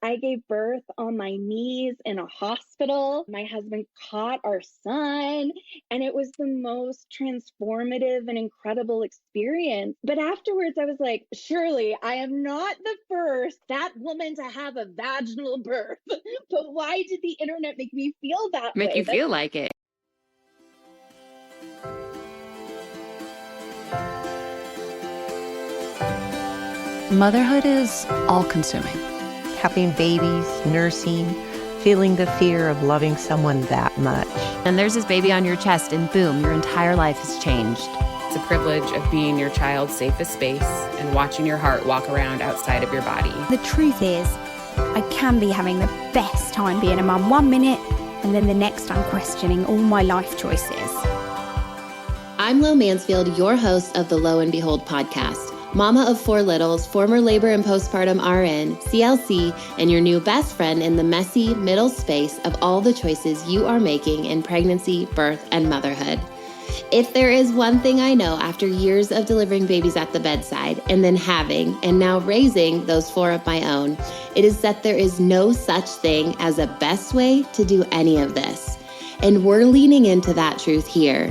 I gave birth on my knees in a hospital. My husband caught our son, and it was the most transformative and incredible experience. But afterwards, I was like, surely I am not the first that woman to have a vaginal birth. But why did the internet make me feel that Make way? you feel like it. Motherhood is all-consuming. Having babies, nursing, feeling the fear of loving someone that much. And there's this baby on your chest, and boom, your entire life has changed. It's a privilege of being your child's safest space and watching your heart walk around outside of your body. The truth is, I can be having the best time being a mum 1 minute, and then the next I'm questioning all my life choices. I'm Lo Mansfield, your host of the Lo and Behold podcast. Mama of 4 littles, former labor and postpartum RN, CLC, and your new best friend in the messy middle space of all the choices you are making in pregnancy, birth, and motherhood. If there is one thing I know after years of delivering babies at the bedside and then having and now raising those 4 of my own, it is that there is no such thing as a best way to do any of this. And we're leaning into that truth here.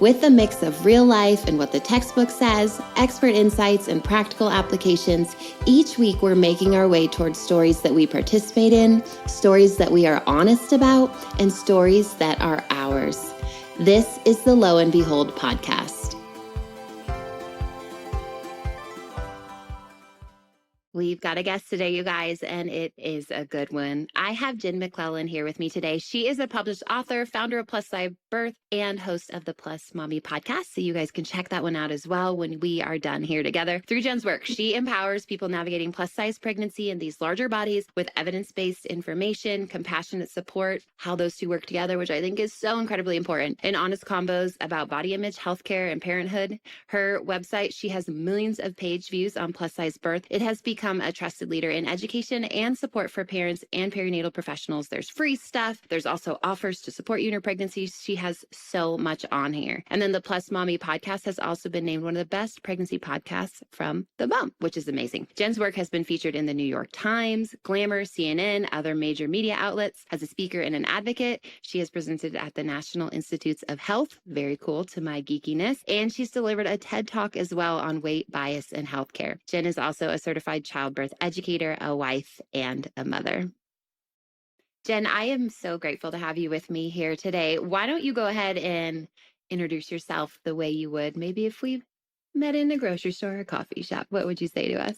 With a mix of real life and what the textbook says, expert insights, and practical applications, each week we're making our way towards stories that we participate in, stories that we are honest about, and stories that are ours. This is the Lo and Behold podcast. We've got a guest today, you guys, and it is a good one. I have Jen McLellan here with me today. She is a published author, founder of Plus Size Birth, and host of the Plus Mommy podcast. So you guys can check that one out as well when we are done here together. Through Jen's work, she empowers people navigating plus-size pregnancy in these larger bodies with evidence-based information, compassionate support, how those two work together, which I think is so incredibly important, and honest combos about body image, healthcare, and parenthood. Her website, she has millions of page views on Plus Size Birth. It has become a trusted leader in education and support for parents and perinatal professionals. There's free stuff. There's also offers to support you in your pregnancy. She has so much on here. And then the Plus Mommy podcast has also been named one of the best pregnancy podcasts from the mom, which is amazing. Jen's work has been featured in the New York Times, Glamour, CNN, other major media outlets. As a speaker and an advocate, she has presented at the National Institutes of Health, very cool to my geekiness, and she's delivered a TED Talk as well on weight, bias, and healthcare. Jen is also a certified childbirth educator, a wife, and a mother. Jen, I am so grateful to have you with me here today. Why don't you go ahead and introduce yourself the way you would maybe if we met in a grocery store or a coffee shop? What would you say to us?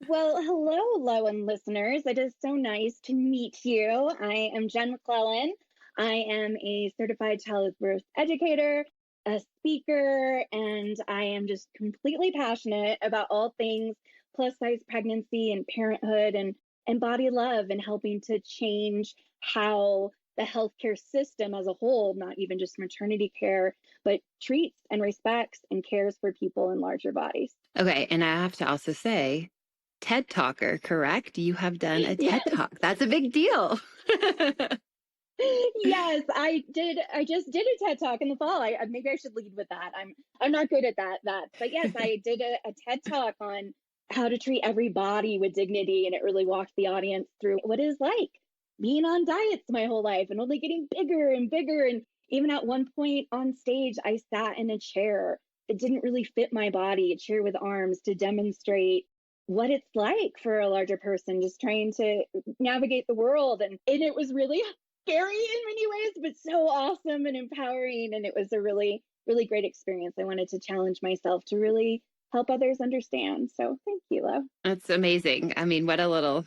Well, hello, Lo and listeners. It is so nice to meet you. I am Jen McLellan. I am a certified childbirth educator, a speaker, and I am just completely passionate about all things plus-size pregnancy and parenthood and body love, and helping to change how the healthcare system as a whole, not even just maternity care, but treats and respects and cares for people in larger bodies. Okay, and I have to also say, TED Talker, correct? You have done a TED Talk. That's a big deal. Yes, I did. I just did a TED Talk in the fall. Maybe I should lead with that. I'm not good at that. But yes, I did a TED Talk on how to treat every body with dignity, and it really walked the audience through what it's like being on diets my whole life and only getting bigger and bigger. And even at one point on stage, I sat in a chair. It didn't really fit my body, a chair with arms, to demonstrate what it's like for a larger person just trying to navigate the world. And it was really scary in many ways, but so awesome and empowering. And it was a really, really great experience. I wanted to challenge myself to really help others understand. So thank you, Lo. That's amazing. I mean, what a little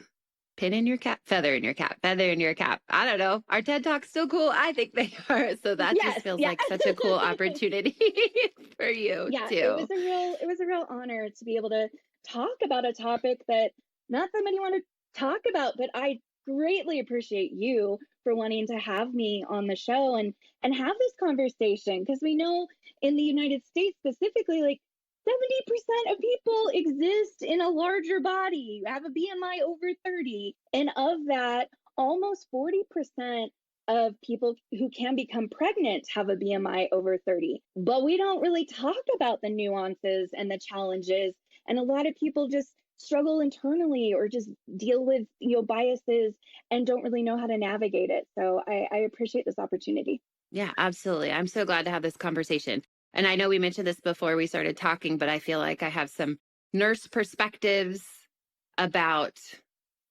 pin in your cap, feather in your cap, feather in your cap. I don't know. Our TED Talks still cool? I think they are. So that just feels like such a cool opportunity for you too. It was a real honor to be able to talk about a topic that not that many want to talk about, but I greatly appreciate you for wanting to have me on the show and have this conversation, because we know in the United States specifically, like 70% of people exist in a larger body, have a BMI over 30. And of that, almost 40% of people who can become pregnant have a BMI over 30. But we don't really talk about the nuances and the challenges. And a lot of people just struggle internally or just deal with, biases and don't really know how to navigate it. So I appreciate this opportunity. Yeah, absolutely. I'm so glad to have this conversation. And I know we mentioned this before we started talking, but I feel like I have some nurse perspectives about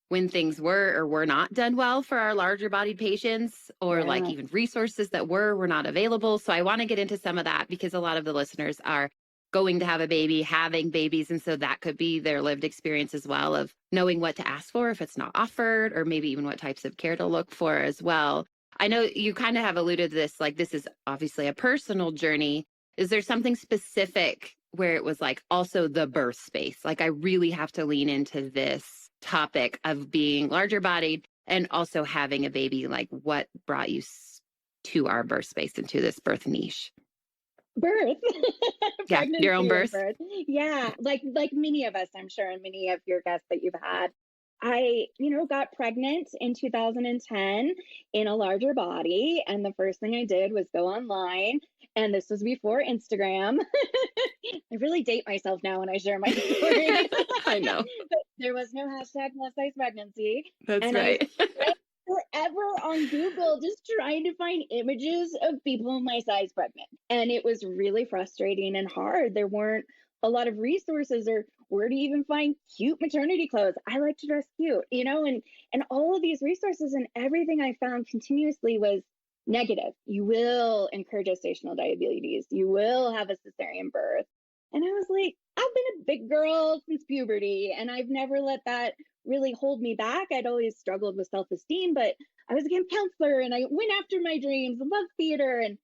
when things were or were not done well for our larger bodied patients, or like even resources that were not available. So I want to get into some of that because a lot of the listeners are going to have a baby, having babies. And so that could be their lived experience as well of knowing what to ask for if it's not offered, or maybe even what types of care to look for as well. I know you kind of have alluded to this, like this is obviously a personal journey. Is there something specific where it was like also the birth space? Like I really have to lean into this topic of being larger bodied and also having a baby. Like what brought you to our birth space and to this birth niche? Birth. Yeah, your own birth. Yeah, like many of us, I'm sure, and many of your guests that you've had. I, got pregnant in 2010 in a larger body. And the first thing I did was go online. And this was before Instagram. I really date myself now when I share my story. I know. But there was no hashtag plus size pregnancy. That's right. I forever on Google just trying to find images of people my size pregnant. And it was really frustrating and hard. There weren't a lot of resources or where to even find cute maternity clothes. I like to dress cute, and all of these resources, and everything I found continuously was negative. You will incur gestational diabetes. You will have a cesarean birth. And I was like, I've been a big girl since puberty, and I've never let that really hold me back. I'd always struggled with self-esteem, but I was a camp counselor and I went after my dreams and loved theater. And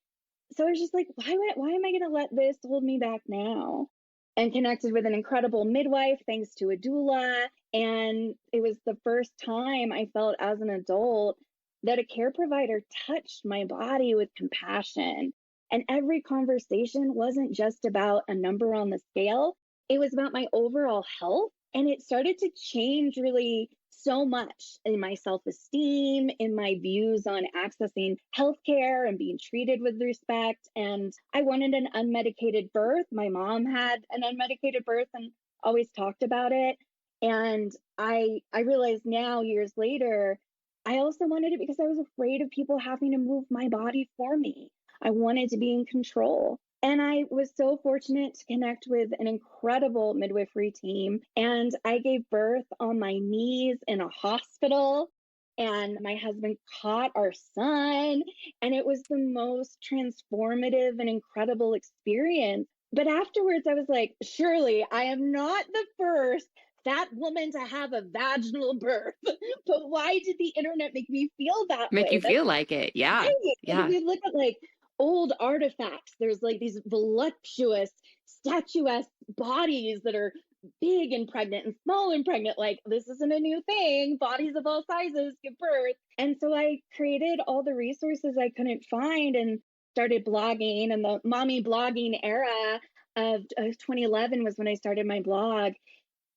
so I was just like, why am I going to let this hold me back now? And connected with an incredible midwife, thanks to a doula. And it was the first time I felt as an adult that a care provider touched my body with compassion. And every conversation wasn't just about a number on the scale. It was about my overall health. And it started to change really so much in my self-esteem, in my views on accessing healthcare and being treated with respect. And I wanted an unmedicated birth. My mom had an unmedicated birth and always talked about it. And I realized now, years later, I also wanted it because I was afraid of people having to move my body for me. I wanted to be in control. And I was so fortunate to connect with an incredible midwifery team. And I gave birth on my knees in a hospital. And my husband caught our son. And it was the most transformative and incredible experience. But afterwards, I was like, surely I am not the first fat woman to have a vaginal birth. But why did the internet make me feel that way? Make you feel like it. Yeah. Right. Yeah. And we look at like old artifacts. There's like these voluptuous, statuesque bodies that are big and pregnant and small and pregnant. Like, this isn't a new thing. Bodies of all sizes give birth. And so I created all the resources I couldn't find and started blogging. And the mommy blogging era of 2011 was when I started my blog.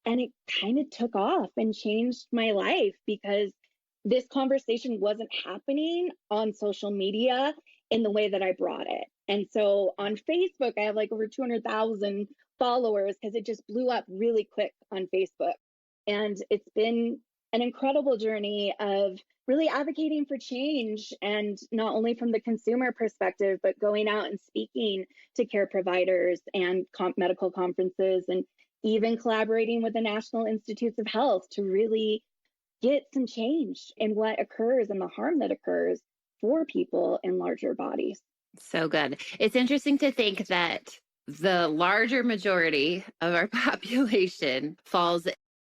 And it kind of took off and changed my life because this conversation wasn't happening on social media in the way that I brought it. And so on Facebook, I have like over 200,000 followers because it just blew up really quick on Facebook. And it's been an incredible journey of really advocating for change, and not only from the consumer perspective, but going out and speaking to care providers and medical conferences, and even collaborating with the National Institutes of Health to really get some change in what occurs and the harm that occurs for people in larger bodies. So good. It's interesting to think that the larger majority of our population falls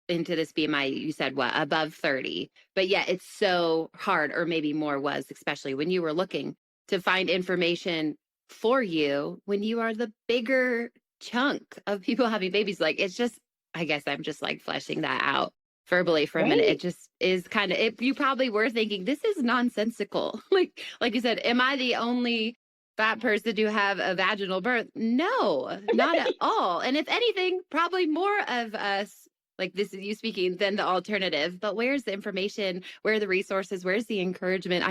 into this BMI, you said what, above 30, but yet it's so hard, or maybe more was, especially when you were looking to find information for you when you are the bigger chunk of people having babies. Like, it's just, I guess I'm just like fleshing that out verbally for a minute. It just is kind of, you probably were thinking, this is nonsensical. Like you said, am I the only fat person to have a vaginal birth? No, not at all. And if anything, probably more of us, like this is you speaking, than the alternative. But where's the information? Where are the resources? Where's the encouragement?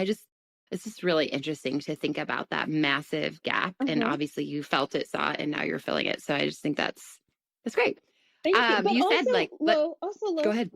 It's just really interesting to think about that massive gap. And obviously you felt it, saw it, and now you're feeling it. So I just think that's great. Thank you. But You also, said like, Lo, go ahead.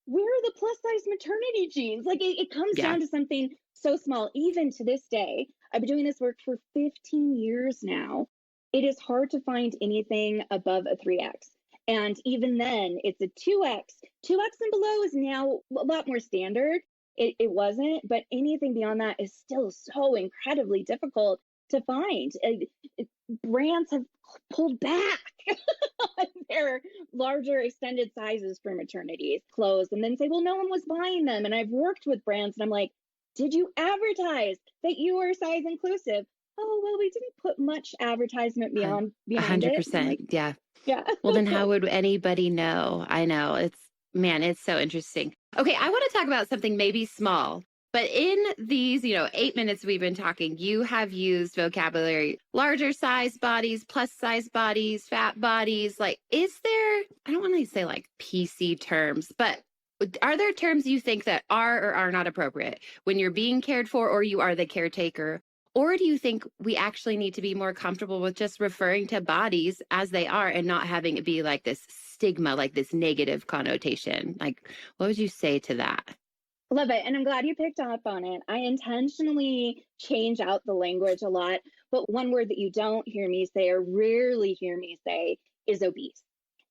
where are the plus size maternity jeans? Like it comes Yeah. down to something so small. Even to this day, I've been doing this work for 15 years now. It is hard to find anything above a 3X. And even then, it's a 2X. 2X and below is now a lot more standard. It wasn't, but anything beyond that is still so incredibly difficult to find. Brands have pulled back on their larger extended sizes for maternity clothes and then say, well, no one was buying them. And I've worked with brands and I'm like, did you advertise that you were size inclusive? Oh, well, we didn't put much advertisement behind 100%. Like, yeah. yeah. Well, then how would anybody know? I know. It's so interesting. Okay, I want to talk about something maybe small, but in these, 8 minutes we've been talking, you have used vocabulary, larger size bodies, plus size bodies, fat bodies. Like, is there, I don't want to say like PC terms, but are there terms you think that are or are not appropriate when you're being cared for or you are the caretaker? Or do you think we actually need to be more comfortable with just referring to bodies as they are and not having it be like this stigma, like this negative connotation? Like, what would you say to that? Love it. And I'm glad you picked up on it. I intentionally change out the language a lot. But one word that you don't hear me say or rarely hear me say is obese.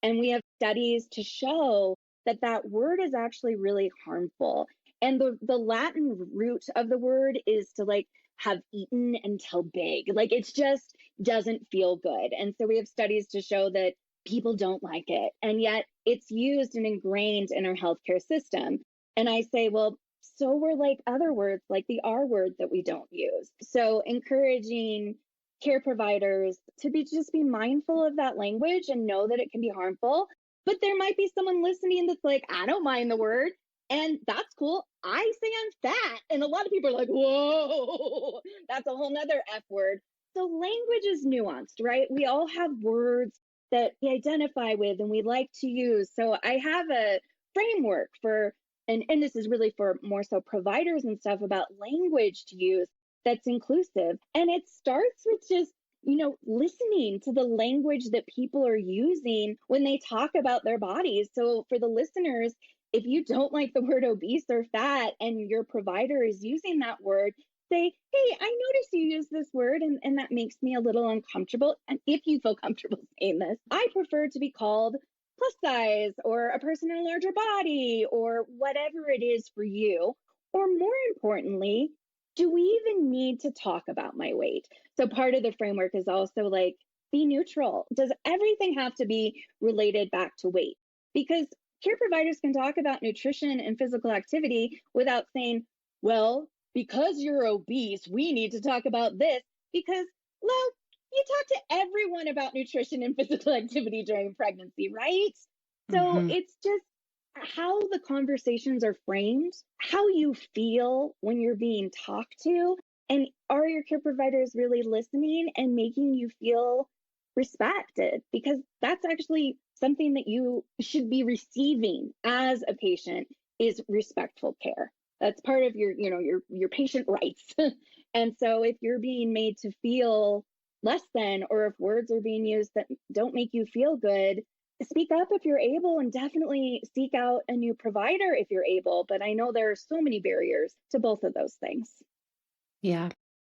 And we have studies to show that that word is actually really harmful. And the Latin root of the word is to like have eaten until big. Like it just doesn't feel good. And so we have studies to show that people don't like it. And yet it's used and ingrained in our healthcare system. And I say, well, so we're like other words, like the R word that we don't use. So encouraging care providers to just be mindful of that language and know that it can be harmful. But there might be someone listening that's like, I don't mind the word. And that's cool. I say I'm fat. And a lot of people are like, whoa, that's a whole nother F word. So language is nuanced, right? We all have words that we identify with and we like to use. So I have a framework for, and this is really for more so providers and stuff about language to use that's inclusive. And it starts with just, listening to the language that people are using when they talk about their bodies. So for the listeners, if you don't like the word obese or fat and your provider is using that word, say, hey, I noticed you use this word and that makes me a little uncomfortable. And if you feel comfortable saying this, I prefer to be called plus size or a person in a larger body or whatever it is for you. Or more importantly, do we even need to talk about my weight? So part of the framework is also like, be neutral. Does everything have to be related back to weight? Because care providers can talk about nutrition and physical activity without saying, well, because you're obese, we need to talk about this. Because, well, you talk to everyone about nutrition and physical activity during pregnancy, right? So it's just how the conversations are framed, how you feel when you're being talked to, and are your care providers really listening and making you feel respected? Because that's actually something that you should be receiving as a patient is respectful care. That's part of your patient rights. And so if you're being made to feel less than, or if words are being used that don't make you feel good, speak up if you're able, and definitely seek out a new provider if you're able. But I know there are so many barriers to both of those things. Yeah.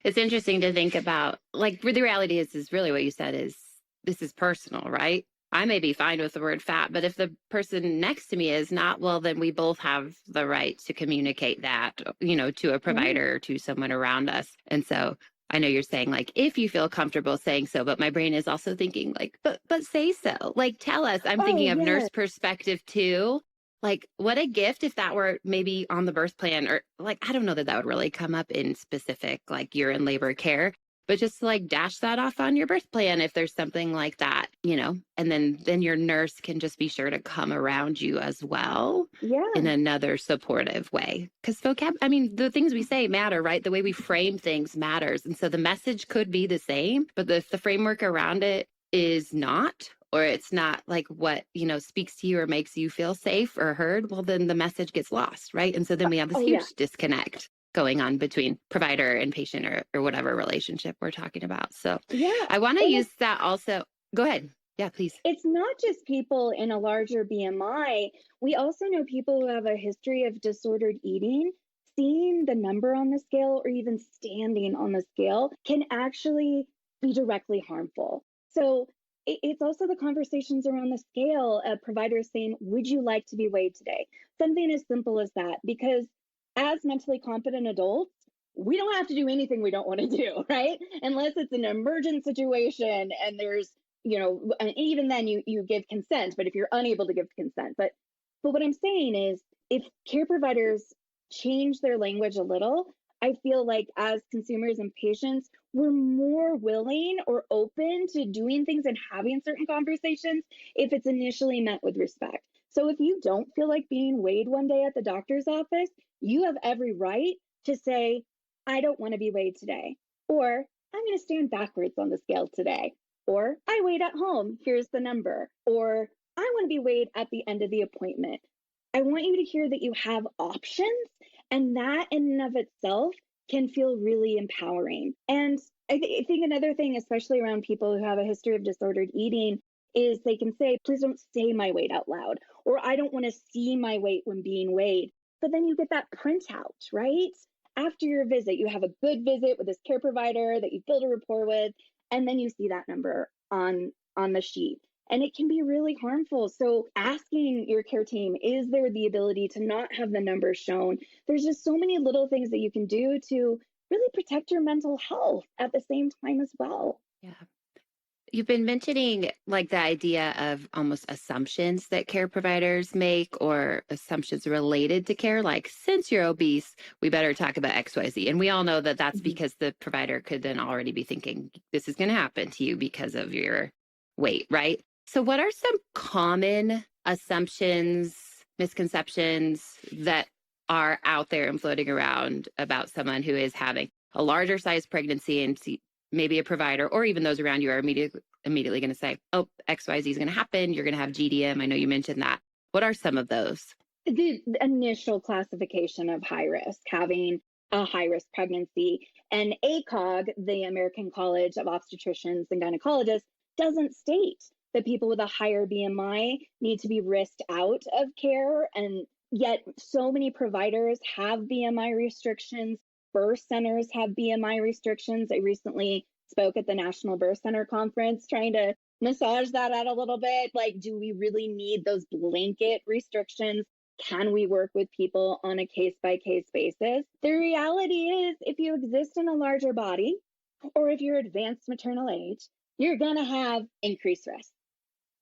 It's interesting to think about, like, the reality is really what you said is this is personal, right? I may be fine with the word fat, but if the person next to me is not, well, then we both have the right to communicate that, to a provider or to someone around us. And so I know you're saying, like, if you feel comfortable saying so, but my brain is also thinking, like, but say so. Like, tell us. I'm thinking of nurse perspective too. Like, what a gift if that were maybe on the birth plan, or like, I don't know that would really come up in specific, like you're in labor care, but just like dash that off on your birth plan if there's something like that, and then your nurse can just be sure to come around you as well in another supportive way. Because the things we say matter, right? The way we frame things matters. And so the message could be the same, but if the framework around it is not, or it's not like what, speaks to you or makes you feel safe or heard, well, then the message gets lost, right? And so then we have this huge disconnect going on between provider and patient or whatever relationship we're talking about. So I want to use that also. Go ahead. Yeah, please. It's not just people in a larger BMI. We also know people who have a history of disordered eating. Seeing the number on the scale or even standing on the scale can actually be directly harmful. So it's also the conversations around the scale of providers saying, would you like to be weighed today? Something as simple as that, because as mentally competent adults, we don't have to do anything we don't want to do, right? Unless it's an emergent situation and there's, and even then you give consent, but if you're unable to give consent. But what I'm saying is, if care providers change their language a little, I feel like as consumers and patients, we're more willing or open to doing things and having certain conversations if it's initially met with respect. So if you don't feel like being weighed one day at the doctor's office, you have every right to say, I don't want to be weighed today, or I'm going to stand backwards on the scale today, or I weighed at home, here's the number, or I want to be weighed at the end of the appointment. I want you to hear that you have options, and that in and of itself can feel really empowering. And I think another thing, especially around people who have a history of disordered eating, is they can say, please don't say my weight out loud, or I don't want to see my weight when being weighed. But then you get that printout, right? After your visit, you have a good visit with this care provider that you build a rapport with, and then you see that number on the sheet. And it can be really harmful. So asking your care team, is there the ability to not have the numbers shown? There's just so many little things that you can do to really protect your mental health at the same time as well. Yeah. You've been mentioning like the idea of almost assumptions that care providers make, or assumptions related to care, like, since you're obese, we better talk about XYZ. And we all know that that's because the provider could then already be thinking this is going to happen to you because of your weight, right? So what are some common assumptions, misconceptions that are out there and floating around about someone who is having a larger size pregnancy, and maybe a provider or even those around you are immediately going to say, oh, XYZ is going to happen. You're going to have GDM. I know you mentioned that. What are some of those? The initial classification of high risk, having a high risk pregnancy, and ACOG, the American College of Obstetricians and Gynecologists, doesn't state that people with a higher BMI need to be risked out of care. And yet so many providers have BMI restrictions. Birth centers have BMI restrictions. I recently spoke at the National Birth Center Conference trying to massage that out a little bit. Like, do we really need those blanket restrictions? Can we work with people on a case-by-case basis? The reality is, if you exist in a larger body, or if you're advanced maternal age, you're going to have increased risk.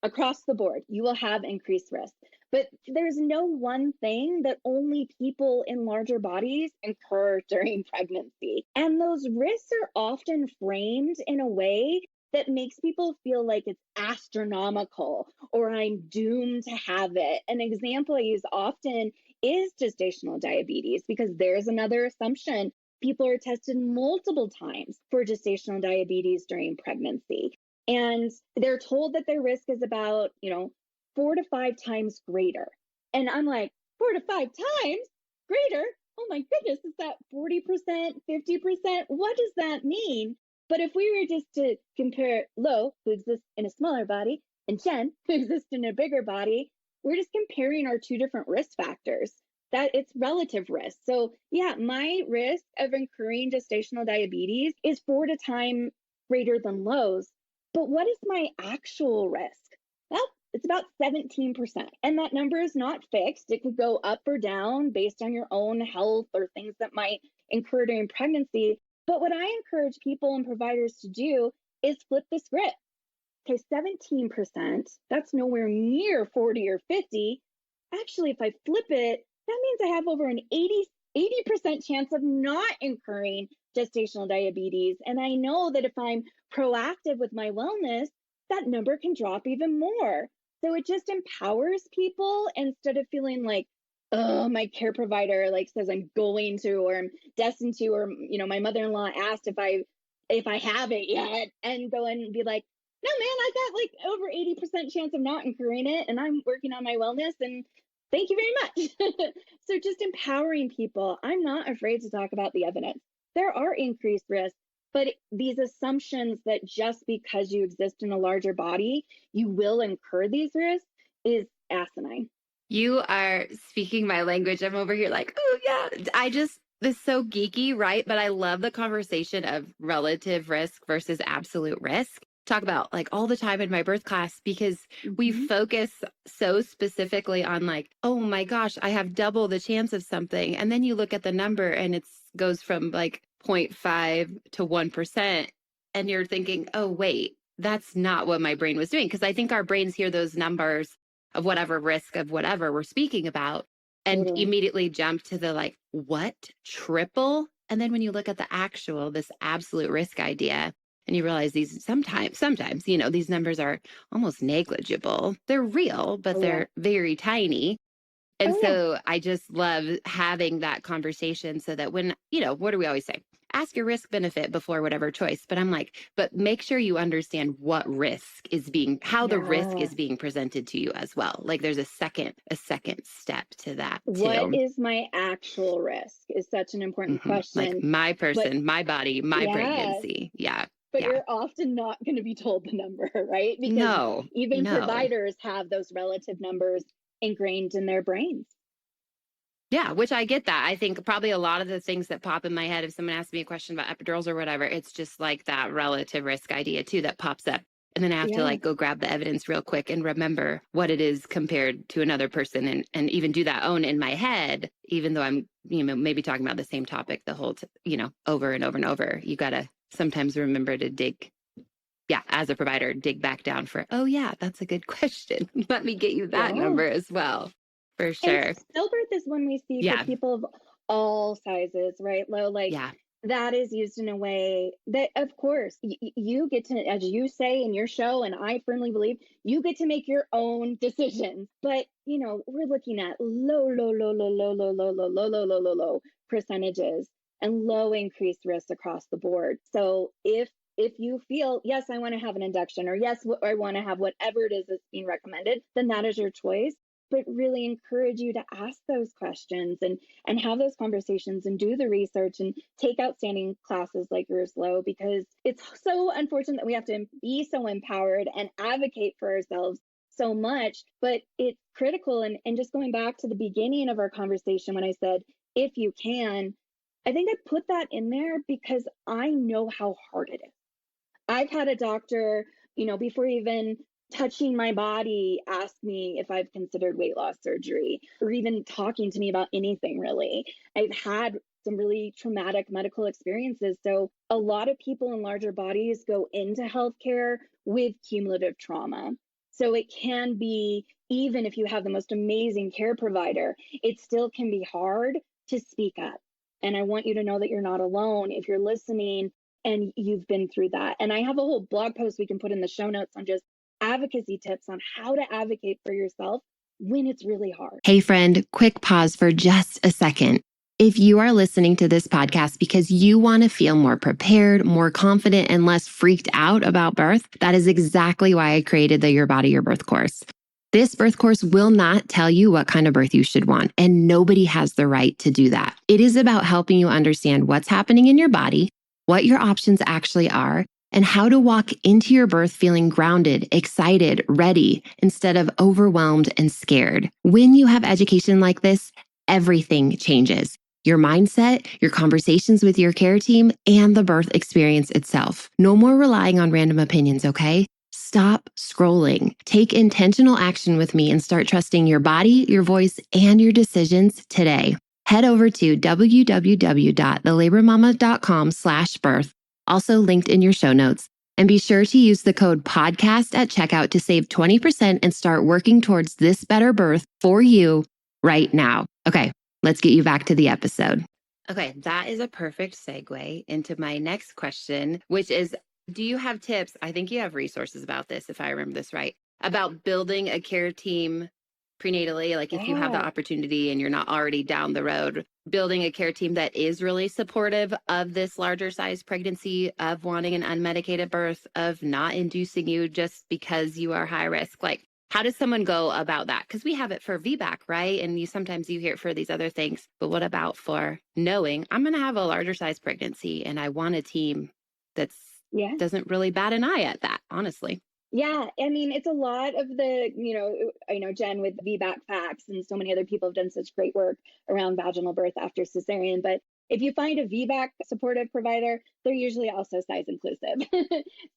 Across the board, you will have increased risk. But there's no one thing that only people in larger bodies incur during pregnancy. And those risks are often framed in a way that makes people feel like it's astronomical or I'm doomed to have it. An example I use often is gestational diabetes, because there's another assumption. People are tested multiple times for gestational diabetes during pregnancy. And they're told that their risk is about, 4 to 5 times greater. And I'm like, 4 to 5 times greater? Oh my goodness, is that 40%, 50%? What does that mean? But if we were just to compare Lo, who exists in a smaller body, and Jen, who exists in a bigger body, we're just comparing our two different risk factors. That it's relative risk. So yeah, my risk of incurring gestational diabetes is 4 to 5 times greater than Lo's. But what is my actual risk? Well, it's about 17%. And that number is not fixed. It could go up or down based on your own health or things that might incur during pregnancy. But what I encourage people and providers to do is flip the script. Okay, 17%, that's nowhere near 40 or 50. Actually, if I flip it, that means I have over an 80% chance of not incurring gestational diabetes. And I know that if I'm proactive with my wellness, that number can drop even more. So it just empowers people instead of feeling like, oh, my care provider says I'm going to, or I'm destined to, or my mother-in-law asked if I have it yet, and go and be like, no, man, I got over 80% chance of not incurring it, and I'm working on my wellness, and thank you very much. So just empowering people. I'm not afraid to talk about the evidence. There are increased risks. But these assumptions that just because you exist in a larger body, you will incur these risks is asinine. You are speaking my language. I'm over here like, oh, yeah. This is so geeky, right? But I love the conversation of relative risk versus absolute risk. Talk about like all the time in my birth class because we focus so specifically on like, oh my gosh, I have double the chance of something. And then you look at the number and it goes from like 0.5 to 1%. And you're thinking, oh, wait, that's not what my brain was doing. Because I think our brains hear those numbers of whatever risk of whatever we're speaking about and immediately jump to the like, what? Triple? And then when you look at the actual, this absolute risk idea, and you realize these sometimes, you know, these numbers are almost negligible. They're real, but they're very tiny. And so I just love having that conversation so that when, you know, what do we always say? Ask your risk benefit before whatever choice. But I'm like, but make sure you understand what risk is how the risk is being presented to you as well. Like there's a second step to that too. What is my actual risk is such an important question. Like my person, my body, my pregnancy. Yeah. But you're often not going to be told the number, right? Because even providers have those relative numbers ingrained in their brains. Yeah, which I get that. I think probably a lot of the things that pop in my head if someone asks me a question about epidurals or whatever, it's just like that relative risk idea too that pops up. And then I have to like go grab the evidence real quick and remember what it is compared to another person and even do that own in my head, even though I'm, you know, maybe talking about the same topic the whole, over and over and over. You got to sometimes remember to dig. Yeah, as a provider, dig back down for, oh yeah, that's a good question. Let me get you that number as well. For sure. And stillbirth is one we see for people of all sizes, right? That is used in a way that, of course, you get to, as you say in your show, and I firmly believe, you get to make your own decisions. But, you know, we're looking at low percentages and low increased risk across the board. So if you feel, yes, I want to have an induction, or yes, I want to have whatever it is that's being recommended, then that is your choice. But really encourage you to ask those questions and have those conversations and do the research and take outstanding classes like yours, Lo, because it's so unfortunate that we have to be so empowered and advocate for ourselves so much, but it's critical. And just going back to the beginning of our conversation, when I said, if you can, I think I put that in there because I know how hard it is. I've had a doctor, you know, before even touching my body, ask me if I've considered weight loss surgery or even talking to me about anything really. I've had some really traumatic medical experiences. So a lot of people in larger bodies go into healthcare with cumulative trauma. So it can be, even if you have the most amazing care provider, it still can be hard to speak up. And I want you to know that you're not alone if you're listening and you've been through that. And I have a whole blog post we can put in the show notes on just advocacy tips on how to advocate for yourself when it's really hard. Hey friend, quick pause for just a second. If you are listening to this podcast because you want to feel more prepared, more confident, and less freaked out about birth, that is exactly why I created the Your Body, Your Birth course. This birth course will not tell you what kind of birth you should want, and nobody has the right to do that. It is about helping you understand what's happening in your body, what your options actually are, and how to walk into your birth feeling grounded, excited, ready, instead of overwhelmed and scared. When you have education like this, everything changes. Your mindset, your conversations with your care team, and the birth experience itself. No more relying on random opinions, okay? Stop scrolling. Take intentional action with me and start trusting your body, your voice, and your decisions today. Head over to www.thelabormama.com/birth, also linked in your show notes. And be sure to use the code podcast at checkout to save 20% and start working towards this better birth for you right now. Okay, let's get you back to the episode. Okay, that is a perfect segue into my next question, which is, do you have tips? I think you have resources about this, if I remember this right, about building a care team prenatally, like if you have the opportunity and you're not already down the road, building a care team that is really supportive of this larger size pregnancy, of wanting an unmedicated birth, of not inducing you just because you are high risk. Like, how does someone go about that? Because we have it for VBAC, right? And sometimes you hear it for these other things, but what about for knowing I'm going to have a larger size pregnancy and I want a team that's Yeah. doesn't really bat an eye at that, honestly. Yeah. I mean, it's a lot of the, I know Jen with VBAC Facts and so many other people have done such great work around vaginal birth after cesarean. But if you find a VBAC supportive provider, they're usually also size inclusive.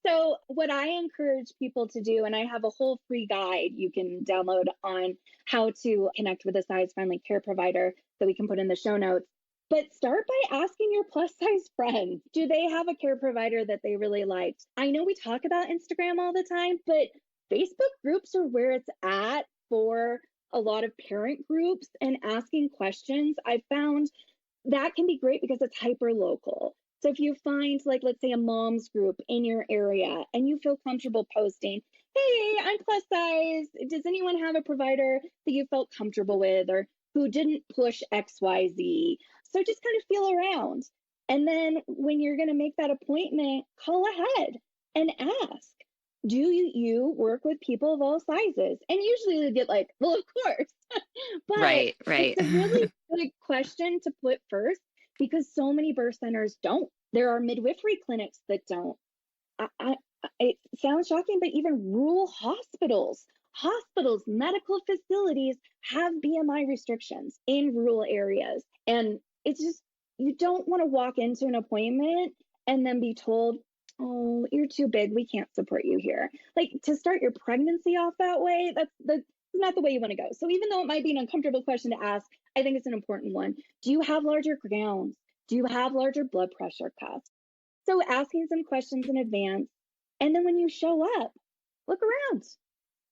So what I encourage people to do, and I have a whole free guide you can download on how to connect with a size-friendly care provider that we can put in the show notes. But start by asking your plus size friend, do they have a care provider that they really liked? I know we talk about Instagram all the time, but Facebook groups are where it's at for a lot of parent groups, and asking questions I've found that can be great because it's hyper local. So if you find, like, let's say a mom's group in your area and you feel comfortable posting, hey, I'm plus size. Does anyone have a provider that you felt comfortable with or who didn't push XYZ? So just kind of feel around. And then when you're going to make that appointment, call ahead and ask, do you work with people of all sizes? And usually they get like, well, of course. But Right. it's a really good question to put first because so many birth centers don't. There are midwifery clinics that don't. It sounds shocking, but even rural hospitals, medical facilities have BMI restrictions in rural areas. And it's just, you don't want to walk into an appointment and then be told, oh, you're too big, we can't support you here. Like, to start your pregnancy off that way, that's not the way you want to go. So even though it might be an uncomfortable question to ask, I think it's an important one. Do you have larger gowns? Do you have larger blood pressure cuffs? So asking some questions in advance. And then when you show up, look around.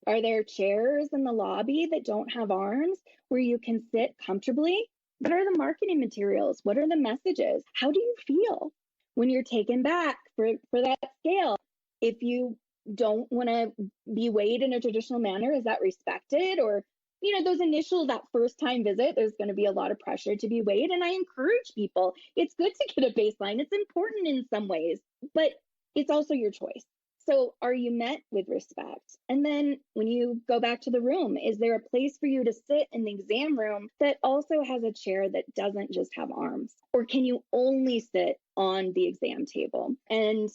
Are there chairs in the lobby that don't have arms where you can sit comfortably? What are the marketing materials? What are the messages? How do you feel when you're taken back for that scale? If you don't want to be weighed in a traditional manner, is that respected? Or, that first time visit, there's going to be a lot of pressure to be weighed. And I encourage people, it's good to get a baseline. It's important in some ways, but it's also your choice. So are you met with respect? And then when you go back to the room, is there a place for you to sit in the exam room that also has a chair that doesn't just have arms? Or can you only sit on the exam table? And,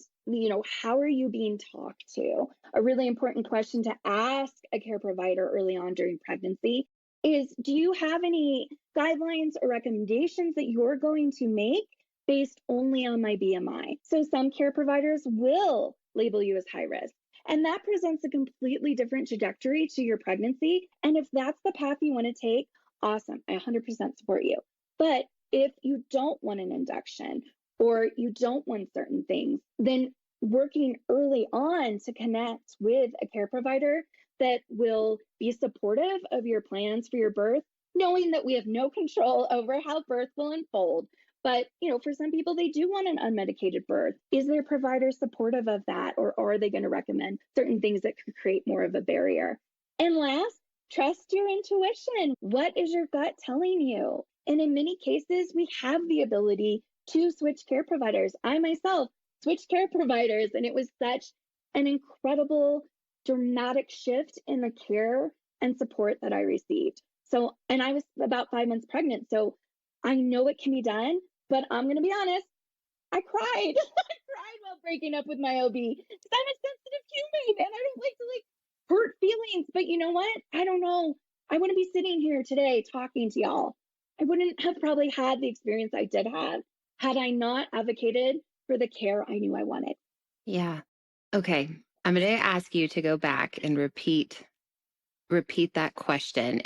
how are you being talked to? A really important question to ask a care provider early on during pregnancy is, do you have any guidelines or recommendations that you're going to make based only on my BMI? So some care providers will label you as high risk. And that presents a completely different trajectory to your pregnancy. And if that's the path you want to take, awesome. I 100% support you. But if you don't want an induction or you don't want certain things, then working early on to connect with a care provider that will be supportive of your plans for your birth, knowing that we have no control over how birth will unfold. But, for some people, they do want an unmedicated birth. Is their provider supportive of that? Or are they going to recommend certain things that could create more of a barrier? And last, trust your intuition. What is your gut telling you? And in many cases, we have the ability to switch care providers. I myself switched care providers, and it was such an incredible, dramatic shift in the care and support that I received. So, and I was about 5 months pregnant. So I know it can be done. But I'm going to be honest, I cried. I cried while breaking up with my OB because I'm a sensitive human and I don't like to hurt feelings. But you know what? I don't know. I wouldn't be sitting here today talking to y'all. I wouldn't have probably had the experience I did have had I not advocated for the care I knew I wanted. Yeah. Okay. I'm going to ask you to go back and repeat that question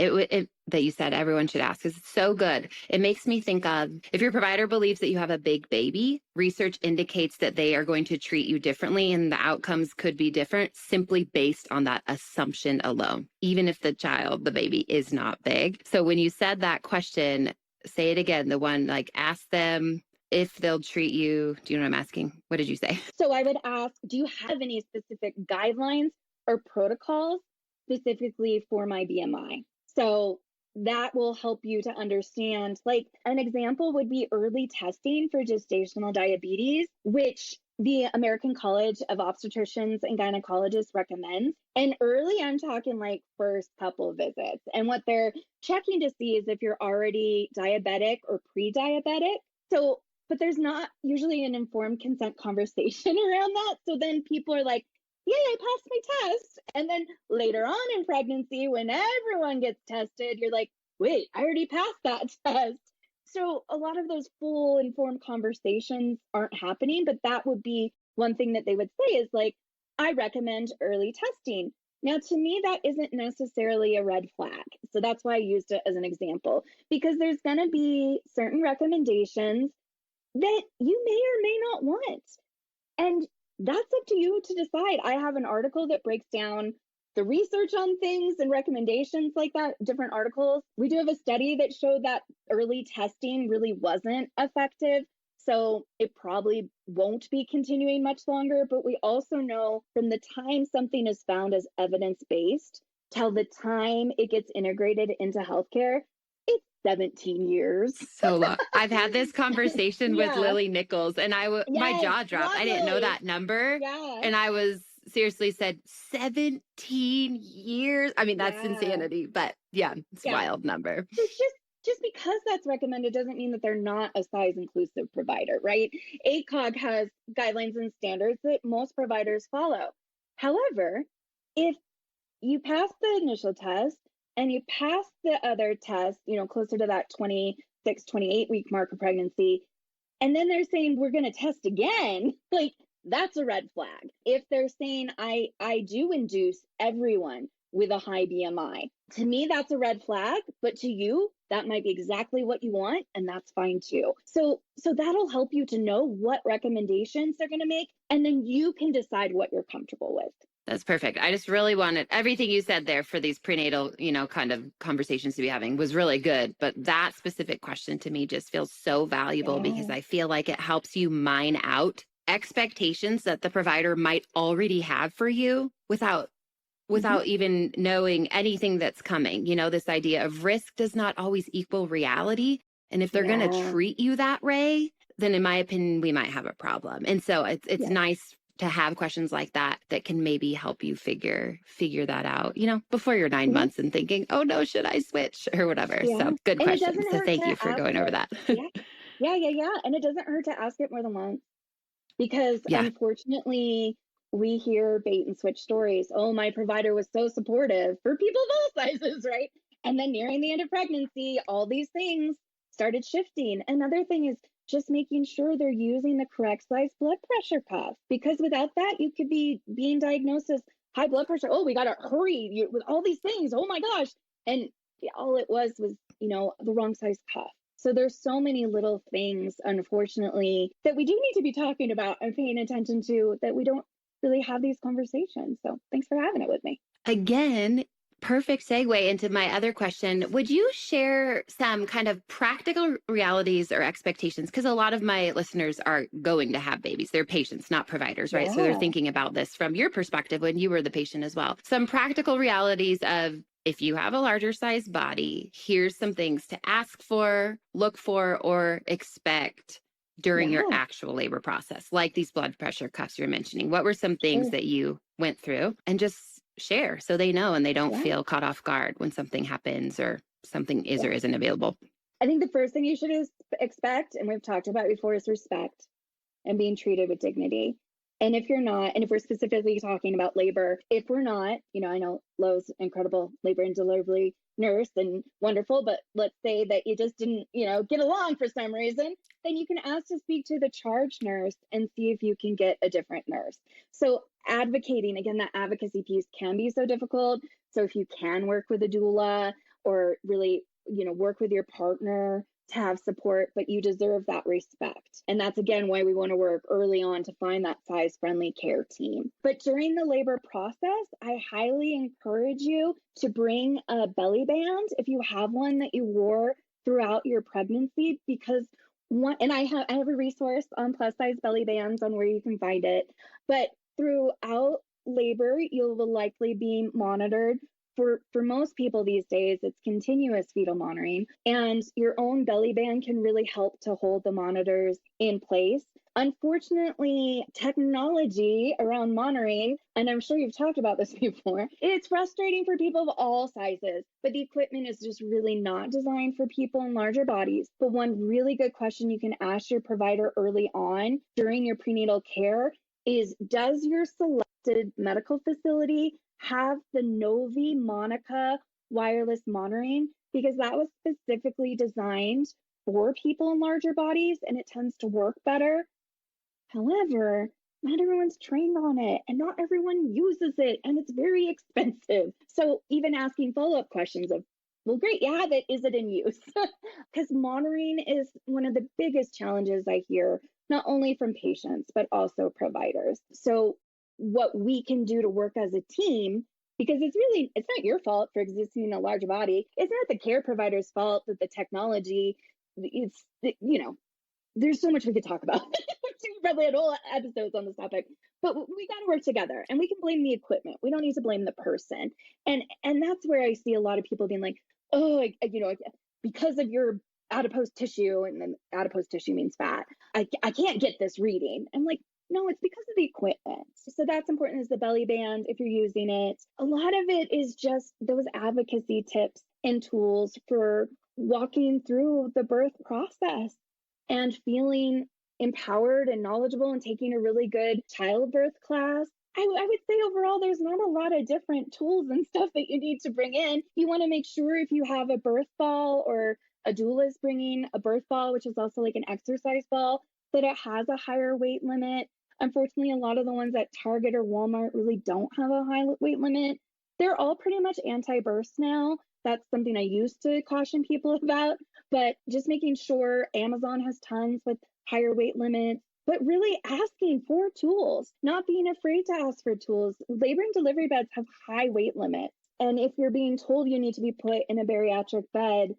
that you said everyone should ask, because it's so good. It makes me think of, if your provider believes that you have a big baby, research indicates that they are going to treat you differently and the outcomes could be different simply based on that assumption alone, even if the baby is not big. So when you said that question, say it again, the one ask them if they'll treat you. Do you know what I'm asking? What did you say? So I would ask, do you have any specific guidelines or protocols specifically for my BMI? So that will help you to understand. An example would be early testing for gestational diabetes, which the American College of Obstetricians and Gynecologists recommends. And early, I'm talking first couple visits. And what they're checking to see is if you're already diabetic or pre-diabetic. So but there's not usually an informed consent conversation around that. So then people are like, yay, I passed my test. And then later on in pregnancy, when everyone gets tested, you're like, wait, I already passed that test. So a lot of those full informed conversations aren't happening, but that would be one thing that they would say is like, I recommend early testing. Now, to me, that isn't necessarily a red flag. So that's why I used it as an example, because there's going to be certain recommendations that you may or may not want. And that's up to you to decide. I have an article that breaks down the research on things and recommendations like that, different articles. We do have a study that showed that early testing really wasn't effective. So it probably won't be continuing much longer. But we also know from the time something is found as evidence-based till the time it gets integrated into healthcare, it's 17 years. So long. I've had this conversation with Lily Nichols, and my jaw dropped. I didn't know that number. Yeah. And I was seriously said 17 years. I mean, that's insanity, but it's a wild number. So just because that's recommended doesn't mean that they're not a size inclusive provider, right? ACOG has guidelines and standards that most providers follow. However, if you pass the initial test and you pass the other test, closer to that 26, 28 week mark of pregnancy, and then they're saying, we're going to test again, like that's a red flag. If they're saying, I do induce everyone with a high BMI, to me, that's a red flag, but to you, that might be exactly what you want, and that's fine too. So that'll help you to know what recommendations they're going to make, and then you can decide what you're comfortable with. That's perfect. I just really wanted everything you said there for these prenatal, kind of conversations to be having was really good. But that specific question to me just feels so valuable because I feel like it helps you mine out expectations that the provider might already have for you without even knowing anything that's coming. This idea of risk does not always equal reality. And if they're going to treat you that way, then in my opinion, we might have a problem. And so it's nice to have questions like that can maybe help you figure that out, before you're 9 months and thinking, oh no, should I switch or whatever. So good question. So thank you for going over that. Yeah. And it doesn't hurt to ask it more than once because unfortunately we hear bait and switch stories. Oh, my provider was so supportive for people of all sizes, right? And then nearing the end of pregnancy, all these things started shifting. Another thing is just making sure they're using the correct size blood pressure cuff, because without that, you could be being diagnosed as high blood pressure. Oh, we got to hurry with all these things. Oh my gosh. And all it was, the wrong size cuff. So there's so many little things, unfortunately, that we do need to be talking about and paying attention to that we don't really have these conversations. So thanks for having it with me. Again, perfect segue into my other question. Would you share some kind of practical realities or expectations? Because a lot of my listeners are going to have babies. They're patients, not providers, right? So they're thinking about this from your perspective when you were the patient as well. Some practical realities of, if you have a larger size body, here's some things to ask for, look for, or expect during your actual labor process, like these blood pressure cuffs you're mentioning. What were some things that you went through? And just share so they know and they don't feel caught off guard when something happens or something is or isn't available. I think the first thing you should expect, and we've talked about before, is respect and being treated with dignity. And if you're not, and if we're specifically talking about labor, if we're not, I know Lo's incredible labor and delivery nurse and wonderful, but let's say that you just didn't, get along for some reason, then you can ask to speak to the charge nurse and see if you can get a different nurse. So advocating, again, that advocacy piece can be so difficult. So if you can work with a doula or really, work with your partner to have support, but you deserve that respect. And that's, again, why we want to work early on to find that size-friendly care team. But during the labor process, I highly encourage you to bring a belly band if you have one that you wore throughout your pregnancy, because I have a resource on plus size belly bands on where you can find it. But throughout labor, you will likely be monitored. For most people these days, it's continuous fetal monitoring, and your own belly band can really help to hold the monitors in place. Unfortunately, technology around monitoring, and I'm sure you've talked about this before, it's frustrating for people of all sizes, but the equipment is just really not designed for people in larger bodies. But one really good question you can ask your provider early on during your prenatal care is, does your selected medical facility have the Novi Monica wireless monitoring? Because that was specifically designed for people in larger bodies and it tends to work better. However, not everyone's trained on it and not everyone uses it and it's very expensive. So even asking follow-up questions of, well, great, you have it, is it in use? Because monitoring is one of the biggest challenges I hear, not only from patients, but also providers. So what we can do to work as a team, because it's not your fault for existing in a large body. It's not the care provider's fault that the technology, there's so much we could talk about. We probably had whole episodes on this topic, but we got to work together and we can blame the equipment. We don't need to blame the person. And that's where I see a lot of people being like, oh, because of your adipose tissue, and then adipose tissue means fat, I can't get this reading. I'm like, no, it's because of the equipment. So that's important, is the belly band, if you're using it. A lot of it is just those advocacy tips and tools for walking through the birth process and feeling empowered and knowledgeable and taking a really good childbirth class. I would say overall, there's not a lot of different tools and stuff that you need to bring in. You want to make sure if you have a birth ball or a doula is bringing a birth ball, which is also like an exercise ball, that it has a higher weight limit. Unfortunately, a lot of the ones at Target or Walmart really don't have a high weight limit. They're all pretty much anti-burst now. That's something I used to caution people about, but just making sure Amazon has tons with higher weight limits, but really asking for tools, not being afraid to ask for tools. Labor and delivery beds have high weight limits. And if you're being told you need to be put in a bariatric bed,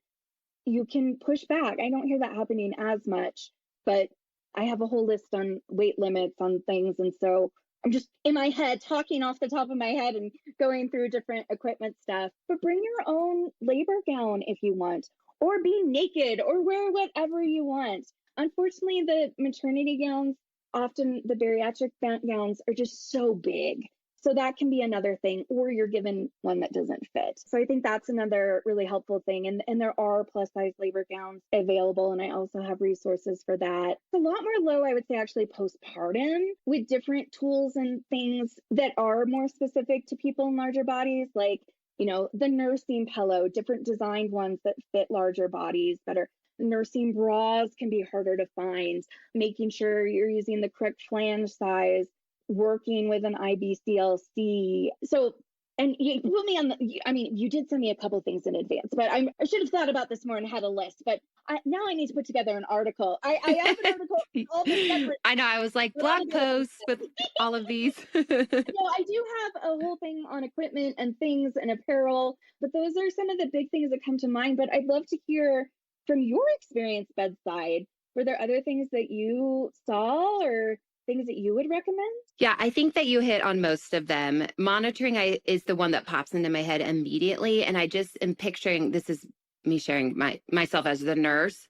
you can push back. I don't hear that happening as much, but I have a whole list on weight limits on things. And so I'm just in my head talking off the top of my head and going through different equipment stuff. But bring your own labor gown if you want, or be naked, or wear whatever you want. Unfortunately, the maternity gowns, often the bariatric gowns, are just so big. So that can be another thing, or you're given one that doesn't fit. So I think that's another really helpful thing. And there are plus size labor gowns available. And I also have resources for that. It's a lot more low, I would say, actually postpartum, with different tools and things that are more specific to people in larger bodies, like, the nursing pillow, different designed ones that fit larger bodies better. Nursing bras can be harder to find, making sure you're using the correct flange size, working with an IBCLC. So, and you put me on you did send me a couple things in advance, but I should have thought about this more and had a list, but now I need to put together an article. I have an article. All the separate. I know. I was like, blog posts with all of these. I do have a whole thing on equipment and things and apparel, but those are some of the big things that come to mind. But I'd love to hear from your experience bedside. Were there other things that you saw or things that you would recommend? Yeah, I think that you hit on most of them. Monitoring is the one that pops into my head immediately. And I just am picturing, this is me sharing myself as the nurse,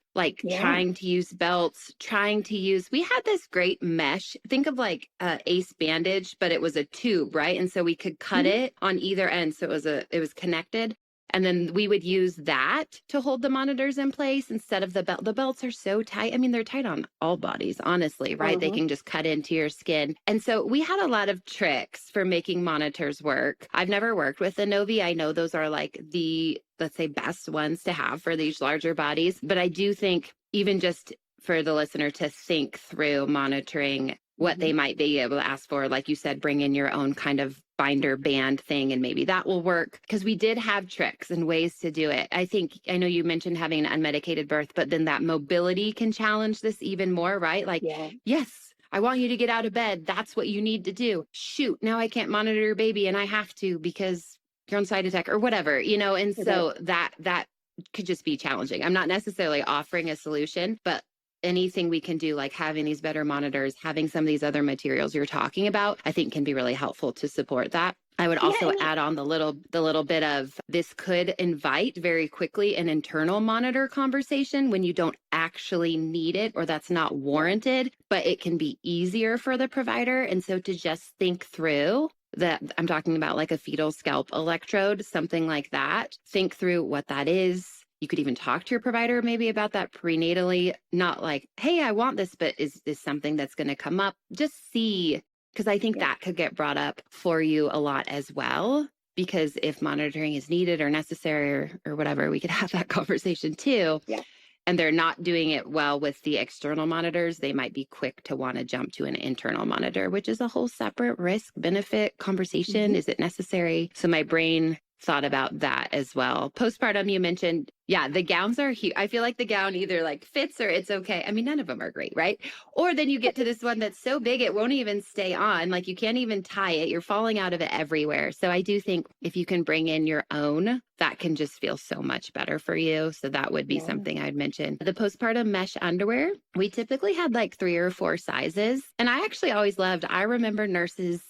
trying to use belts, we had this great mesh. Think of like a ACE bandage, but it was a tube, right? And so we could cut it on either end. So it was connected. And then we would use that to hold the monitors in place instead of the belt. The belts are so tight. I mean, they're tight on all bodies, honestly, right? They can just cut into your skin. And so we had a lot of tricks for making monitors work. I've never worked with a Novi. I know those are like the, let's say, best ones to have for these larger bodies. But I do think even just for the listener to think through monitoring what they might be able to ask for, like you said, bring in your own kind of binder band thing, and maybe that will work, because we did have tricks and ways to do it. I know you mentioned having an unmedicated birth, but then that mobility can challenge this even more, right? Like, yes, I want you to get out of bed. That's what you need to do. Shoot, now I can't monitor your baby and I have to because you're on side attack or whatever, and so that could just be challenging. I'm not necessarily offering a solution, but anything we can do, like having these better monitors, having some of these other materials you're talking about, I think can be really helpful to support that. I would also add on the little bit of this could invite very quickly an internal monitor conversation when you don't actually need it or that's not warranted, but it can be easier for the provider. And so to just think through that, I'm talking about like a fetal scalp electrode, something like that. Think through what that is. You could even talk to your provider maybe about that prenatally, not like, hey, I want this, but is this something that's going to come up? Just see, because I think that could get brought up for you a lot as well. Because if monitoring is needed or necessary or whatever, we could have that conversation too. Yeah. And they're not doing it well with the external monitors, they might be quick to want to jump to an internal monitor, which is a whole separate risk benefit conversation. Is it necessary? So my brain thought about that as well. Postpartum, you mentioned, the gowns are huge. I feel like the gown either like fits or it's okay. I mean, none of them are great, right? Or then you get to this one that's so big, it won't even stay on. Like you can't even tie it. You're falling out of it everywhere. So I do think if you can bring in your own, that can just feel so much better for you. So that would be something I'd mention. The postpartum mesh underwear, we typically had like 3 or 4 sizes. And I actually always loved, I remember nurses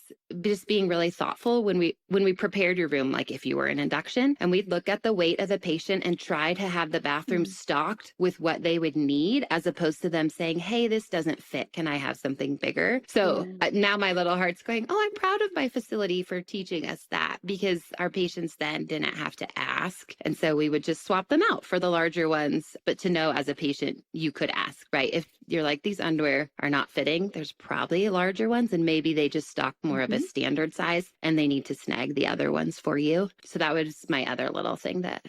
just being really thoughtful when we prepared your room, like if you were an induction, and we'd look at the weight of the patient and try to have the bathroom stocked with what they would need, as opposed to them saying, hey, this doesn't fit. Can I have something bigger? So now my little heart's going, oh, I'm proud of my facility for teaching us that, because our patients then didn't have to ask. And so we would just swap them out for the larger ones. But to know as a patient, you could ask, right? If you're like, these underwear are not fitting, there's probably larger ones, and maybe they just stock more of a standard size and they need to snag the other ones for you. So that was my other little thing that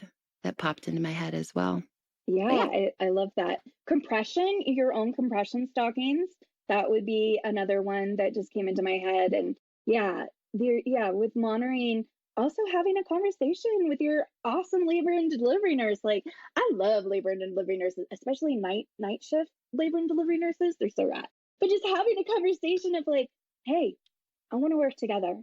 popped into my head as well. I love that. Compression, your own compression stockings, that would be another one that just came into my head. And with monitoring, also having a conversation with your awesome labor and delivery nurse. Like, I love labor and delivery nurses, especially night shift labor and delivery nurses. They're so rad. But just having a conversation of like, hey, I want to work together.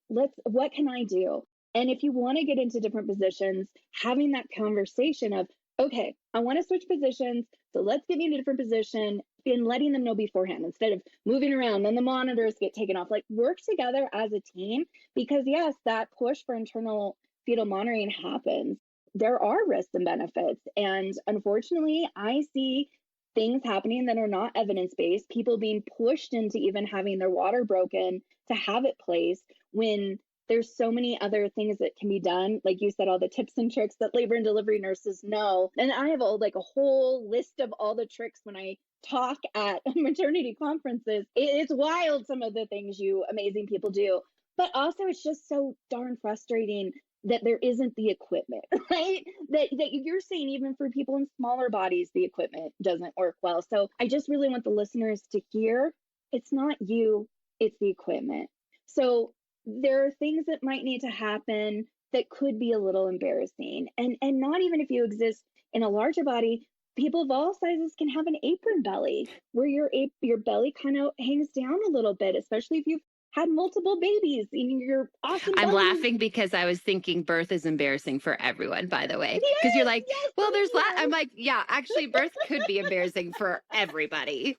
What can I do? And if you want to get into different positions, having that conversation of, okay, I want to switch positions, so let's get me in a different position, and letting them know beforehand instead of moving around, then the monitors get taken off. Like, work together as a team, because yes, that push for internal fetal monitoring happens. There are risks and benefits. And unfortunately, I see things happening that are not evidence-based, people being pushed into even having their water broken to have it placed, when there's so many other things that can be done. Like you said, all the tips and tricks that labor and delivery nurses know. And I have a whole list of all the tricks when I talk at maternity conferences. It's wild, some of the things you amazing people do. But also it's just so darn frustrating that there isn't the equipment, right? That you're saying even for people in smaller bodies, the equipment doesn't work well. So I just really want the listeners to hear, it's not you, it's the equipment. So there are things that might need to happen that could be a little embarrassing. And not even if you exist in a larger body, people of all sizes can have an apron belly where your belly kind of hangs down a little bit, especially if you've had multiple babies in your awesome I'm belly. laughing because I was thinking birth is embarrassing for everyone, by the way. Because you're like, there's I'm like, actually birth could be embarrassing for everybody.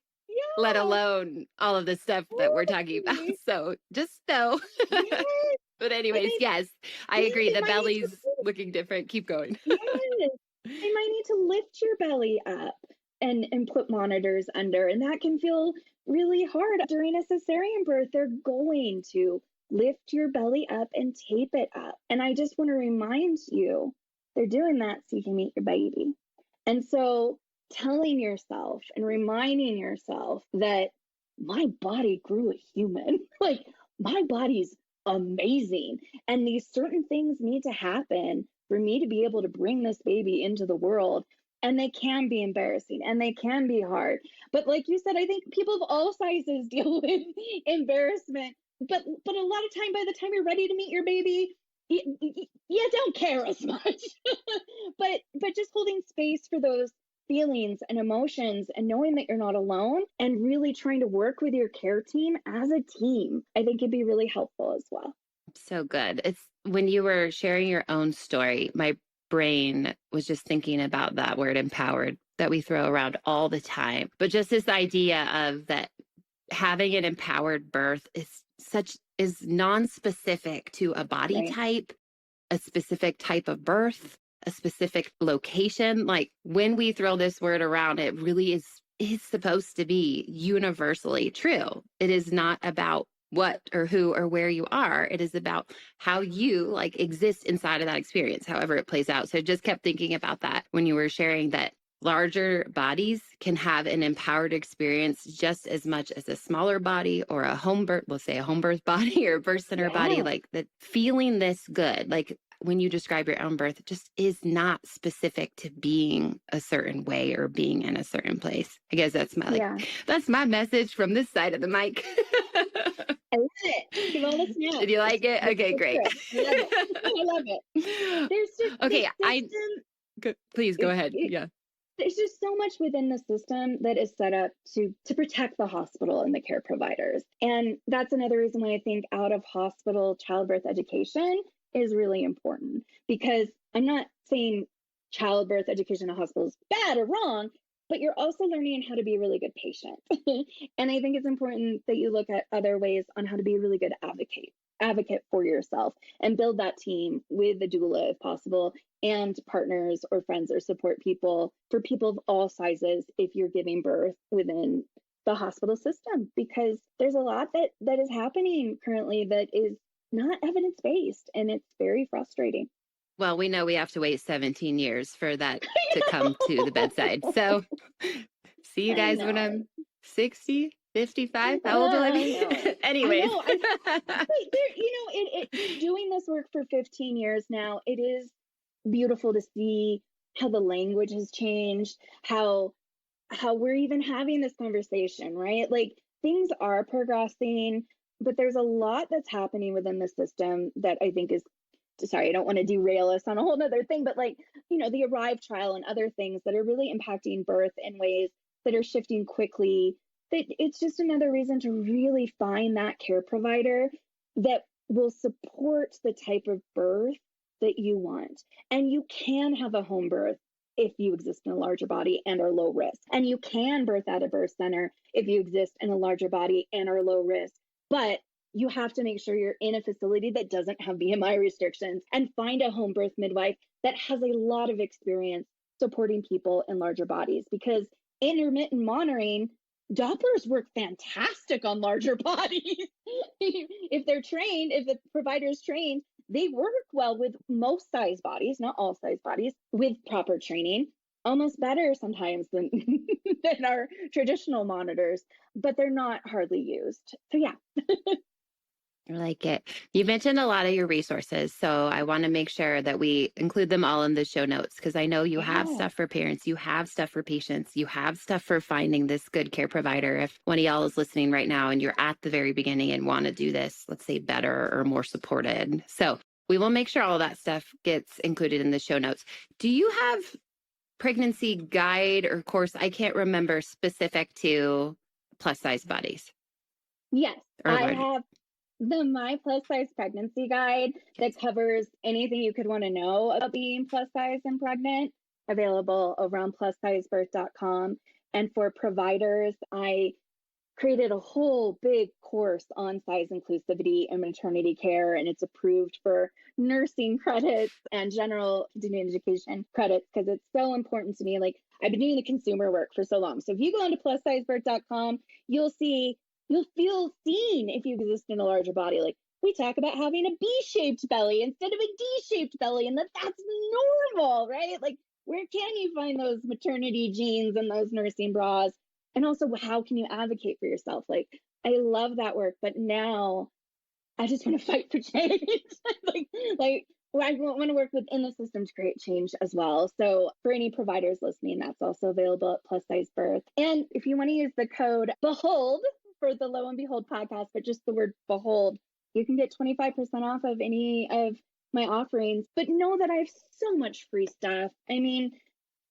Let alone all of the stuff that we're talking about. So just know. But anyways, yes, I agree. The belly's looking different. Keep going. Yes. They might need to lift your belly up and put monitors under. And that can feel really hard. During a cesarean birth, they're going to lift your belly up and tape it up. And I just want to remind you, they're doing that so you can meet your baby. And so telling yourself and reminding yourself that my body grew a human, like my body's amazing. And these certain things need to happen for me to be able to bring this baby into the world. And they can be embarrassing and they can be hard. But like you said, I think people of all sizes deal with embarrassment. But a lot of time, by the time you're ready to meet your baby, you don't care as much. but just holding space for those feelings and emotions and knowing that you're not alone and really trying to work with your care team as a team, I think it'd be really helpful as well. So good. It's when you were sharing your own story, my brain was just thinking about that word empowered that we throw around all the time. But just this idea of that having an empowered birth is non-specific to a body type, a specific type of birth, a specific location. Like when we throw this word around, it really is supposed to be universally true. It is not about what or who or where you are. It is about how you like exist inside of that experience, however it plays out. So I just kept thinking about that when you were sharing that larger bodies can have an empowered experience just as much as a smaller body or a home birth, we'll say a home birth body or a birth center body, like that feeling this good. Like when you describe your own birth, it just is not specific to being a certain way or being in a certain place. I guess that's my that's my message from this side of the mic. I love it. Give all this now. Did you like it? Okay, great. I love it. There's just okay. Please go ahead. Yeah. There's just so much within the system that is set up to protect the hospital and the care providers. And that's another reason why I think out of hospital childbirth education is really important, because I'm not saying childbirth education in a hospital is bad or wrong, but you're also learning how to be a really good patient. And I think it's important that you look at other ways on how to be a really good advocate for yourself and build that team with the doula if possible, and partners or friends or support people for people of all sizes if you're giving birth within the hospital system, because there's a lot that is happening currently that is not evidence-based, and it's very frustrating. Well, we know we have to wait 17 years for that to come to the bedside. So see you guys when I'm 60, 55. How old will I be? Anyways. Doing this work for 15 years now, it is beautiful to see how the language has changed, how we're even having this conversation, right? Like things are progressing, but there's a lot that's happening within the system that I think is, sorry, I don't want to derail us on a whole nother thing, but like, the Arrive trial and other things that are really impacting birth in ways that are shifting quickly, that it's just another reason to really find that care provider that will support the type of birth that you want. And you can have a home birth if you exist in a larger body and are low risk. And you can birth at a birth center if you exist in a larger body and are low risk. But you have to make sure you're in a facility that doesn't have BMI restrictions, and find a home birth midwife that has a lot of experience supporting people in larger bodies, because intermittent monitoring, Dopplers work fantastic on larger bodies. If they're trained, if the provider's trained, they work well with most size bodies, not all size bodies, with proper training. Almost better sometimes than our traditional monitors, but they're not hardly used. So yeah. I like it. You mentioned a lot of your resources, so I want to make sure that we include them all in the show notes, because I know you have stuff for parents, you have stuff for patients, you have stuff for finding this good care provider. If one of y'all is listening right now and you're at the very beginning and want to do this, let's say better or more supported. So we will make sure all that stuff gets included in the show notes. Do you have pregnancy guide or course, I can't remember, specific to plus size bodies? Yes, I have the My Plus Size Pregnancy Guide that covers anything you could want to know about being plus size and pregnant, available over on plussizebirth.com. And for providers, I created a whole big course on size inclusivity and maternity care, and it's approved for nursing credits and general continuing education credits, because it's so important to me. Like, I've been doing the consumer work for so long. So if you go onto plussizebirth.com, you'll feel seen if you exist in a larger body. Like, we talk about having a B-shaped belly instead of a D-shaped belly, and that's normal, right? Like, where can you find those maternity jeans and those nursing bras? And also, how can you advocate for yourself? Like, I love that work, but now I just want to fight for change. I want to work within the system to create change as well. So for any providers listening, that's also available at Plus Size Birth. And if you want to use the code BEHOLD for the Lo and Behold podcast, but just the word BEHOLD, you can get 25% off of any of my offerings. But know that I have so much free stuff. I mean,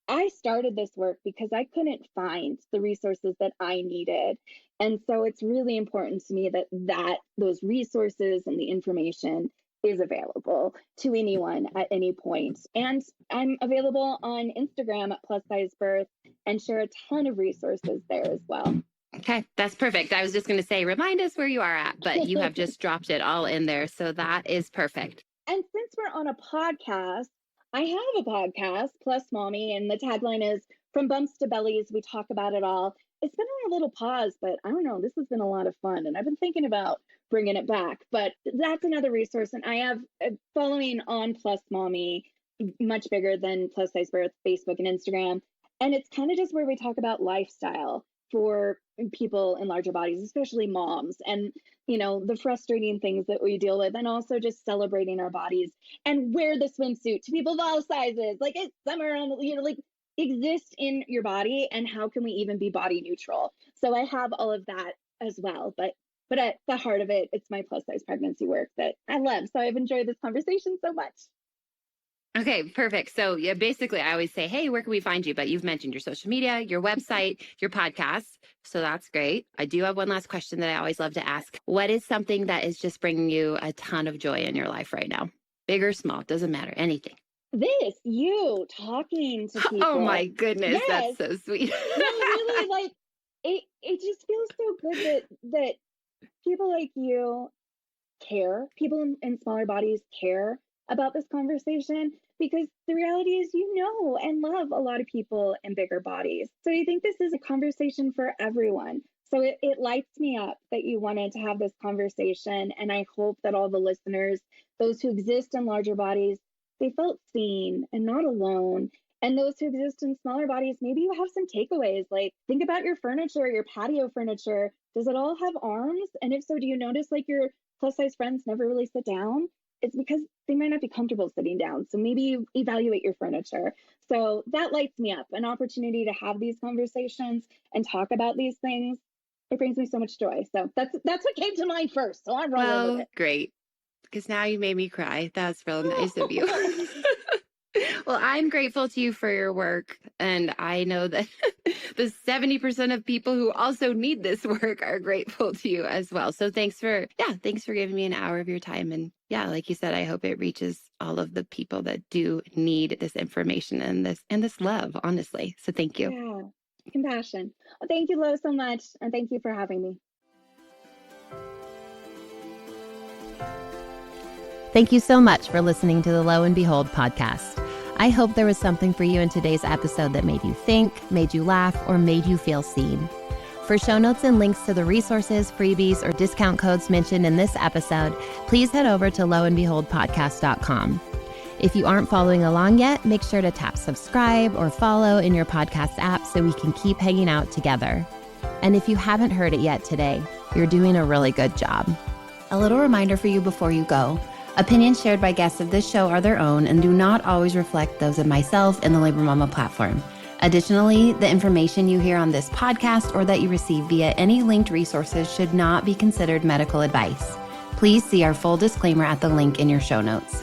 I started this work because I couldn't find the resources that I needed. And so it's really important to me that those resources and the information is available to anyone at any point. And I'm available on Instagram at Plus Size Birth and share a ton of resources there as well. Okay, that's perfect. I was just going to say, remind us where you are at, but you have just dropped it all in there. So that is perfect. And since we're on a podcast, I have a podcast, Plus Mommy, and the tagline is From Bumps to Bellies, we talk about it all. It's been on a little pause, but I don't know, this has been a lot of fun, and I've been thinking about bringing it back. But that's another resource, and I have following on Plus Mommy, much bigger than Plus Size Birth, Facebook and Instagram. And it's kind of just where we talk about lifestyle for people in larger bodies, especially moms, and the frustrating things that we deal with, and also just celebrating our bodies and wear the swimsuit to people of all sizes. Like, it's summer, like, exist in your body, and how can we even be body neutral? So I have all of that as well. But at the heart of it, it's my plus size pregnancy work that I love. So I've enjoyed this conversation so much. Okay, perfect. So yeah, basically I always say, hey, where can we find you? But you've mentioned your social media, your website, your podcast. So that's great. I do have one last question that I always love to ask. What is something that is just bringing you a ton of joy in your life right now? Big or small, doesn't matter, anything. You talking to people. Oh my goodness, yes. That's so sweet. No, really, like it just feels so good that people like you care, people in smaller bodies care about this conversation, because the reality is and love a lot of people in bigger bodies. So I think this is a conversation for everyone. So it lights me up that you wanted to have this conversation, and I hope that all the listeners, those who exist in larger bodies, they felt seen and not alone. And those who exist in smaller bodies, maybe you have some takeaways, like think about your furniture, your patio furniture. Does it all have arms? And if so, do you notice like your plus size friends never really sit down? It's because they might not be comfortable sitting down. So maybe you evaluate your furniture. So that lights me up, an opportunity to have these conversations and talk about these things. It brings me so much joy. So that's what came to mind first. So I'm rolling with it. Great. Because now you made me cry. That's real nice of you. Well, I'm grateful to you for your work. And I know that the 70% of people who also need this work are grateful to you as well. So thanks for giving me an hour of your time. And yeah, like you said, I hope it reaches all of the people that do need this information and this love, honestly. So thank you. Yeah, compassion. Well, thank you, Lo, so much. And thank you for having me. Thank you so much for listening to the Lo and Behold podcast. I hope there was something for you in today's episode that made you think, made you laugh, or made you feel seen. For show notes and links to the resources, freebies, or discount codes mentioned in this episode, please head over to loandbeholdpodcast.com. If you aren't following along yet, make sure to tap subscribe or follow in your podcast app so we can keep hanging out together. And if you haven't heard it yet today, you're doing a really good job. A little reminder for you before you go. Opinions shared by guests of this show are their own and do not always reflect those of myself and the Labor Mama platform. Additionally, the information you hear on this podcast or that you receive via any linked resources should not be considered medical advice. Please see our full disclaimer at the link in your show notes.